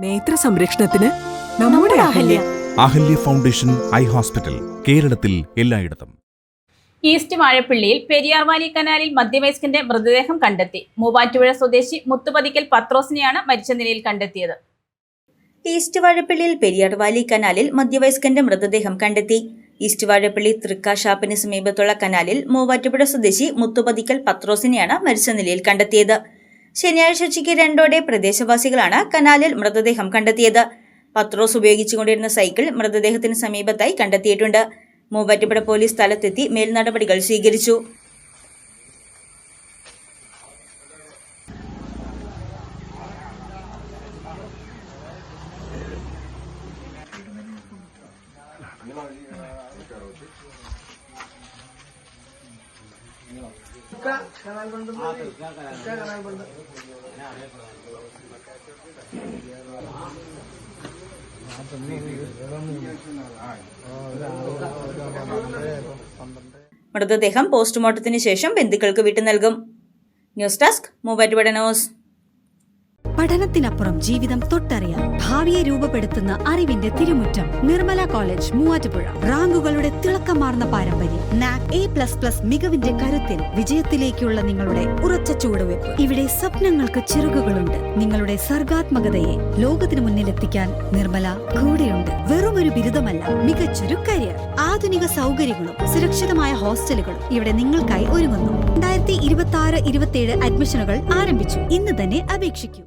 നേത്ര സംരക്ഷണത്തിന് നമ്മുടെ Ahalya. Ahalya foundation eye hospital, കേരളത്തിൽ എല്ലായിടത്തും. ഈസ്റ്റ് വാഴപ്പിള്ളിയിൽ പെരിയാർവാലി കനാലിൽ മധ്യവയസ്കന്റെ മൃതദേഹം കണ്ടെത്തി. മൂവാറ്റുപുഴ സ്വദേശി മുത്തുപതിക്കൽ പത്രോസിനെയാണ് മരിച്ച നിലയിൽ കണ്ടെത്തിയത്. ഈസ്റ്റ് വാഴപ്പിള്ളിയിൽ പെരിയാർവാലി കനാലിൽ മധ്യവയസ്കന്റെ മൃതദേഹം കണ്ടെത്തി. ഈസ്റ്റ് വാഴപ്പിള്ളി തൃക്ക ഷാപ്പിന് സമീപത്തുള്ള കനാലിൽ മൂവാറ്റുപുഴ സ്വദേശി മുത്തുപതിക്കൽ പത്രോസിനെയാണ് മരിച്ച നിലയിൽ കണ്ടെത്തിയത്. ശനിയാഴ്ച ഉച്ചയ്ക്ക് 2 പ്രദേശവാസികളാണ് കനാലിൽ മൃതദേഹം കണ്ടെത്തിയത്. പത്രോസ് ഉപയോഗിച്ചുകൊണ്ടിരുന്ന സൈക്കിൾ മൃതദേഹത്തിന് സമീപത്തായി കണ്ടെത്തിയിട്ടുണ്ട്. മൂവാറ്റുപുഴ പോലീസ് സ്ഥലത്തെത്തി മേൽനടപടികൾ സ്വീകരിച്ചു. മൃതദേഹം പോസ്റ്റ്മോർട്ടത്തിന് ശേഷം ബന്ധുക്കൾക്ക് വിട്ടു നൽകും. News desk Muvattupuzha news. പഠനത്തിനപ്പുറം ജീവിതം തൊട്ടറിയാം. ഭാവിയെ രൂപപ്പെടുത്തുന്ന അറിവിന്റെ തിരുമുറ്റം നിർമ്മല കോളേജ് മൂവാറ്റുപുഴ. റാങ്കുകളുടെ തിളക്കമാർന്ന പാരമ്പര്യം. നാക് A++ മികവിന്റെ കരുത്തിൽ വിജയത്തിലേക്കുള്ള നിങ്ങളുടെ ഉറച്ച ചുവടുവെപ്പ്. ഇവിടെ സ്വപ്നങ്ങൾക്ക് ചിറകുകളുണ്ട്. നിങ്ങളുടെ സർഗാത്മകതയെ ലോകത്തിന് മുന്നിലെത്തിക്കാൻ നിർമ്മല കൂടെയുണ്ട്. വെറുമൊരു ബിരുദമല്ല, മികച്ചൊരു കരിയർ. ആധുനിക സൗകര്യങ്ങളും സുരക്ഷിതമായ ഹോസ്റ്റലുകളും ഇവിടെ നിങ്ങൾക്കായി ഒരുങ്ങുന്നു. 2026-27 അഡ്മിഷനുകൾ ആരംഭിച്ചു. ഇന്ന് തന്നെ അപേക്ഷിക്കൂ.